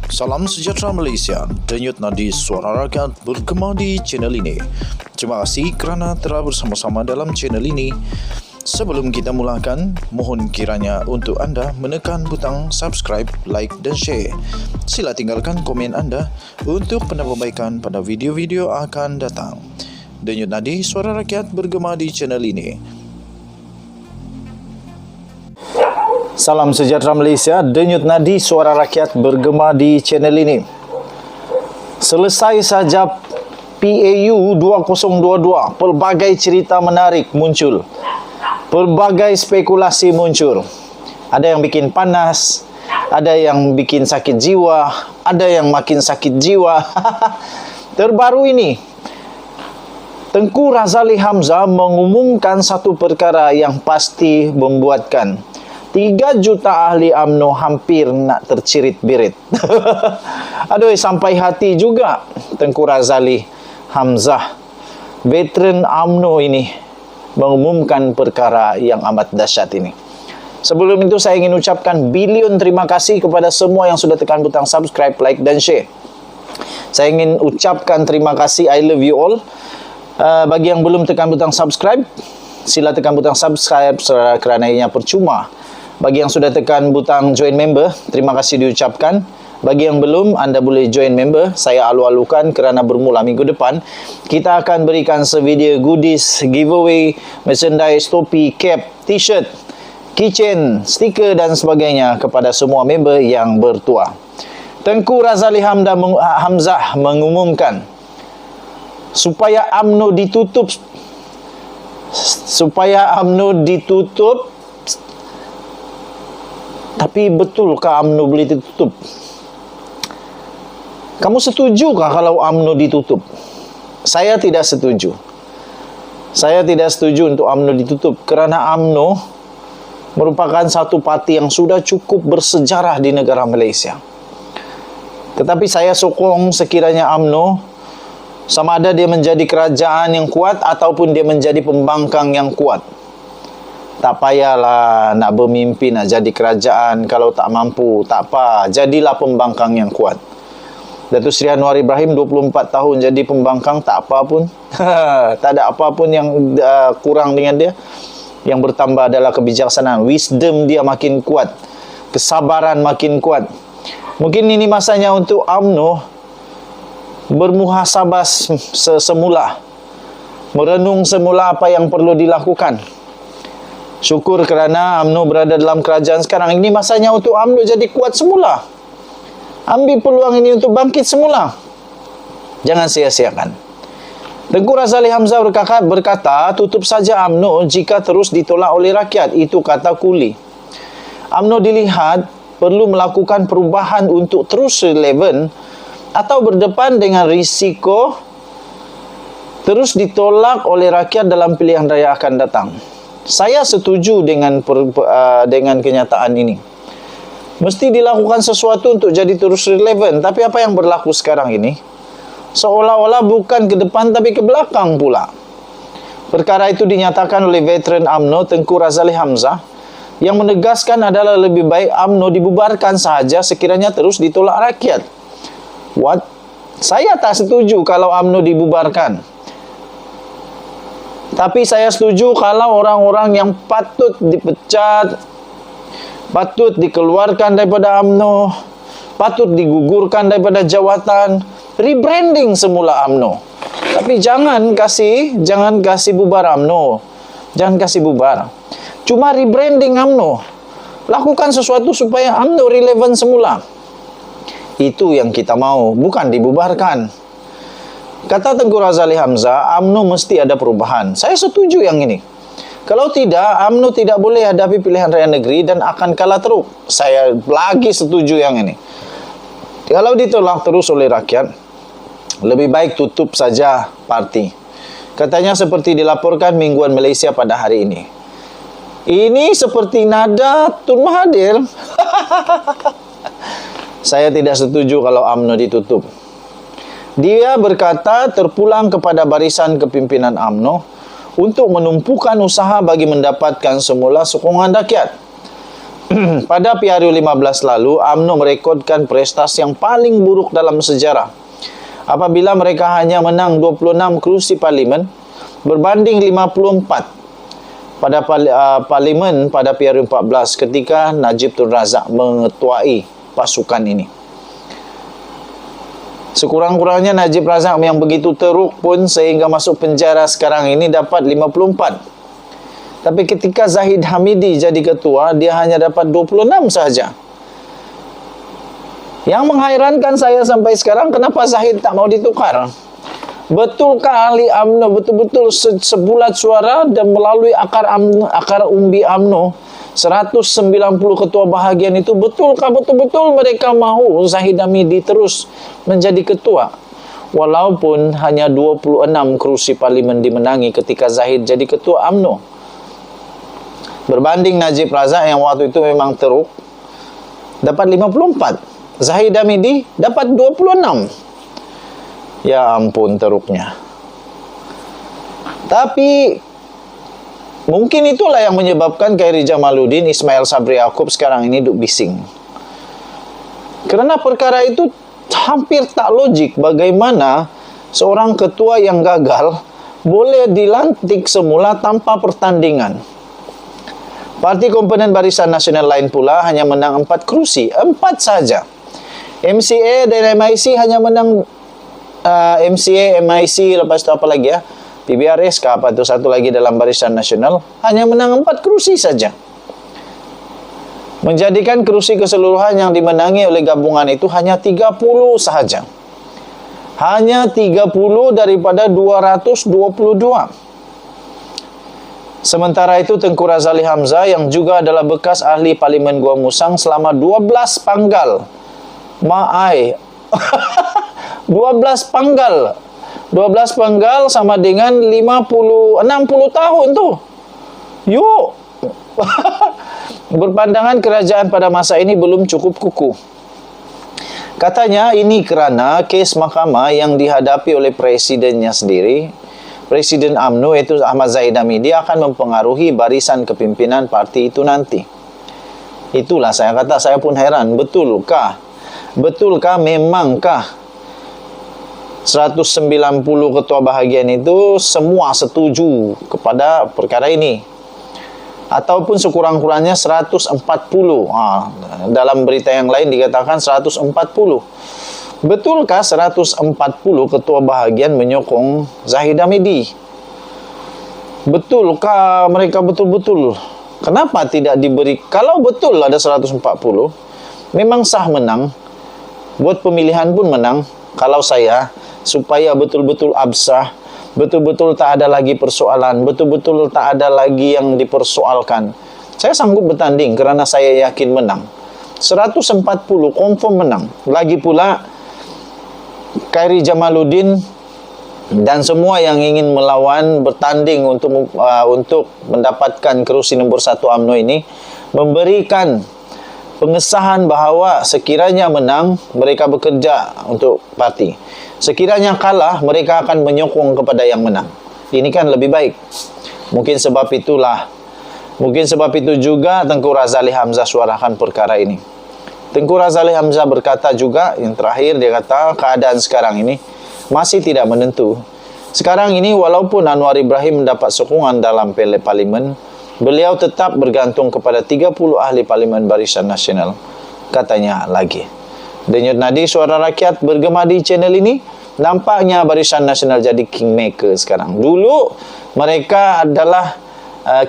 Salam sejahtera Malaysia, denyut nadi suara rakyat bergema di channel ini. Terima kasih kerana telah bersama-sama dalam channel ini. Sebelum kita mulakan, mohon kiranya untuk anda menekan butang subscribe, like dan share. Sila tinggalkan komen anda untuk penambahbaikan pada video-video akan datang. Denyut nadi suara rakyat bergema di channel ini. Salam sejahtera Malaysia, denyut nadi suara rakyat bergema di channel ini. Selesai saja PAU 2022, pelbagai cerita menarik muncul. Pelbagai spekulasi muncul. Ada yang bikin panas, ada yang bikin sakit jiwa, ada yang makin sakit jiwa. Terbaru ini, Tengku Razali Hamzah mengumumkan satu perkara yang pasti membuatkan 3 juta ahli UMNO hampir nak tercirit-birit. Aduh, sampai hati juga Tengku Razali Hamzah, veteran UMNO ini, mengumumkan perkara yang amat dahsyat ini. Sebelum itu saya ingin ucapkan bilion terima kasih kepada semua yang sudah tekan butang subscribe, like dan share. Saya ingin ucapkan terima kasih, I love you all. Bagi yang belum tekan butang subscribe, sila tekan butang subscribe kerana ianya percuma. Bagi yang sudah tekan butang join member, terima kasih diucapkan. Bagi yang belum, anda boleh join member. Saya alu-alukan kerana bermula minggu depan kita akan berikan sevideo goodies, giveaway, merchandise, topi, cap, t-shirt, keychain, stiker dan sebagainya kepada semua member yang bertuah. Tengku Razali Hamzah mengumumkan supaya UMNO ditutup. Tapi betulkah UMNO boleh ditutup? Kamu setujukah kalau UMNO ditutup? Saya tidak setuju. Saya tidak setuju untuk UMNO ditutup kerana UMNO merupakan satu parti yang sudah cukup bersejarah di negara Malaysia. Tetapi saya sokong sekiranya UMNO, sama ada dia menjadi kerajaan yang kuat ataupun dia menjadi pembangkang yang kuat. Tak payahlah nak bermimpi nak jadi kerajaan kalau tak mampu. Tak apa, jadilah pembangkang yang kuat. Datuk Seri Anwar Ibrahim 24 tahun jadi pembangkang, tak apa pun. Tak ada apa pun yang kurang dengan dia. Yang bertambah adalah kebijaksanaan. Wisdom dia makin kuat, kesabaran makin kuat. Mungkin ini masanya untuk UMNO bermuhasabah semula, merenung semula apa yang perlu dilakukan. Syukur kerana UMNO berada dalam kerajaan sekarang. Ini masanya untuk UMNO jadi kuat semula. Ambil peluang ini untuk bangkit semula. Jangan sia-siakan. Tengku Razali Hamzah berkata, tutup saja UMNO jika terus ditolak oleh rakyat. Itu kata Kuli. UMNO dilihat perlu melakukan perubahan untuk terus relevan atau berdepan dengan risiko terus ditolak oleh rakyat dalam pilihan raya akan datang. Saya setuju dengan kenyataan ini. Mesti dilakukan sesuatu untuk jadi terus relevan. Tapi apa yang berlaku sekarang ini, seolah-olah bukan ke depan tapi ke belakang pula. Perkara itu dinyatakan oleh veteran UMNO Tengku Razali Hamzah, yang menegaskan adalah lebih baik UMNO dibubarkan sahaja sekiranya terus ditolak rakyat. What? Saya tak setuju kalau UMNO dibubarkan. Tapi saya setuju kalau orang-orang yang patut dipecat, patut dikeluarkan daripada UMNO, patut digugurkan daripada jawatan, rebranding semula UMNO. Tapi jangan kasih bubar UMNO. Jangan kasih bubar. Cuma rebranding UMNO. Lakukan sesuatu supaya UMNO relevan semula. Itu yang kita mau, bukan dibubarkan. Kata Tengku Razali Hamzah, UMNO mesti ada perubahan. Saya setuju yang ini. Kalau tidak, UMNO tidak boleh hadapi pilihan raya negeri dan akan kalah teruk. Saya lagi setuju yang ini. Kalau ditolak terus oleh rakyat, lebih baik tutup saja parti. Katanya seperti dilaporkan Mingguan Malaysia pada hari ini. Ini seperti nada Tun Mahathir. Saya tidak setuju kalau UMNO ditutup. Dia berkata terpulang kepada barisan kepimpinan UMNO untuk menumpukan usaha bagi mendapatkan semula sokongan rakyat. Pada PRU 15 lalu, UMNO merekodkan prestasi yang paling buruk dalam sejarah apabila mereka hanya menang 26 kerusi parlimen berbanding 54 pada parlimen pada PRU 14 ketika Najib Tun Razak mengetuai pasukan ini. Sekurang-kurangnya Najib Razak yang begitu teruk pun sehingga masuk penjara sekarang ini dapat 54. Tapi ketika Zahid Hamidi jadi ketua, dia hanya dapat 26 sahaja. Yang menghairankan saya sampai sekarang, kenapa Zahid tak mau ditukar? Betulkah ahli UMNO betul-betul sebulat suara dan melalui akar umbi UMNO 190 ketua bahagian itu, betulkah betul-betul mereka mahu Zahid Hamidi terus menjadi ketua? Walaupun hanya 26 kerusi parlimen dimenangi ketika Zahid jadi ketua UMNO. Berbanding Najib Razak yang waktu itu memang teruk, dapat 54. Zahid Hamidi dapat 26. Ya ampun teruknya. Tapi mungkin itulah yang menyebabkan Khairi Jamaluddin, Ismail Sabri Yaakob sekarang ini duk bising. Karena perkara itu hampir tak logik bagaimana seorang ketua yang gagal boleh dilantik semula tanpa pertandingan. Parti komponen Barisan Nasional lain pula hanya menang 4 kerusi, 4 saja. MCA dan MIC hanya menang MCA, MIC, lepas itu apa lagi ya? PBRS kah apa itu satu lagi dalam Barisan Nasional hanya menang 4 kerusi saja. Menjadikan kerusi keseluruhan yang dimenangi oleh gabungan itu hanya 30 sahaja. Hanya 30 daripada 222. Sementara itu Tengku Razali Hamzah yang juga adalah bekas ahli Parlimen Gua Musang selama 12 panggal. 12 panggal sama dengan 60 tahun tuh. Yuk. Berpandangan kerajaan pada masa ini belum cukup kukuh. Katanya ini kerana kes mahkamah yang dihadapi oleh presidennya sendiri, Presiden UMNO yaitu Ahmad Zahid Hamidi, akan mempengaruhi barisan kepimpinan parti itu nanti. Itulah saya kata, saya pun heran, betulkah memangkah 190 ketua bahagian itu semua setuju kepada perkara ini? Ataupun sekurang-kurangnya 140. Dalam berita yang lain dikatakan 140. Betulkah 140 ketua bahagian menyokong Zahid Hamidi? Betulkah mereka betul-betul? Kenapa tidak diberi? Kalau betul ada 140, memang sah menang. Buat pemilihan pun menang. Kalau saya, supaya betul-betul absah, betul-betul tak ada lagi persoalan, betul-betul tak ada lagi yang dipersoalkan, saya sanggup bertanding kerana saya yakin menang. 140 confirm menang. Lagi pula Khairi Jamaluddin dan semua yang ingin melawan bertanding untuk mendapatkan kerusi nombor 1 UMNO ini memberikan pengesahan bahawa sekiranya menang mereka bekerja untuk parti, sekiranya kalah mereka akan menyokong kepada yang menang. Ini kan lebih baik. Mungkin sebab itu juga Tengku Razali Hamzah suarakan perkara ini. Tengku Razali Hamzah berkata juga, yang terakhir dia kata, keadaan sekarang ini masih tidak menentu. Sekarang ini walaupun Anwar Ibrahim mendapat sokongan dalam parlimen, beliau tetap bergantung kepada 30 ahli Parlimen Barisan Nasional, katanya lagi. Denyut nadi suara rakyat bergema di channel ini. Nampaknya Barisan Nasional jadi kingmaker sekarang. Dulu mereka adalah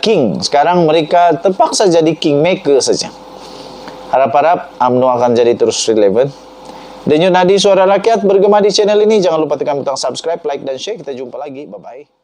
king, sekarang mereka terpaksa jadi kingmaker saja. Harap-harap UMNO akan jadi terus relevan. Denyut nadi suara rakyat bergema di channel ini. Jangan lupa tekan butang subscribe, like dan share. Kita jumpa lagi. Bye-bye.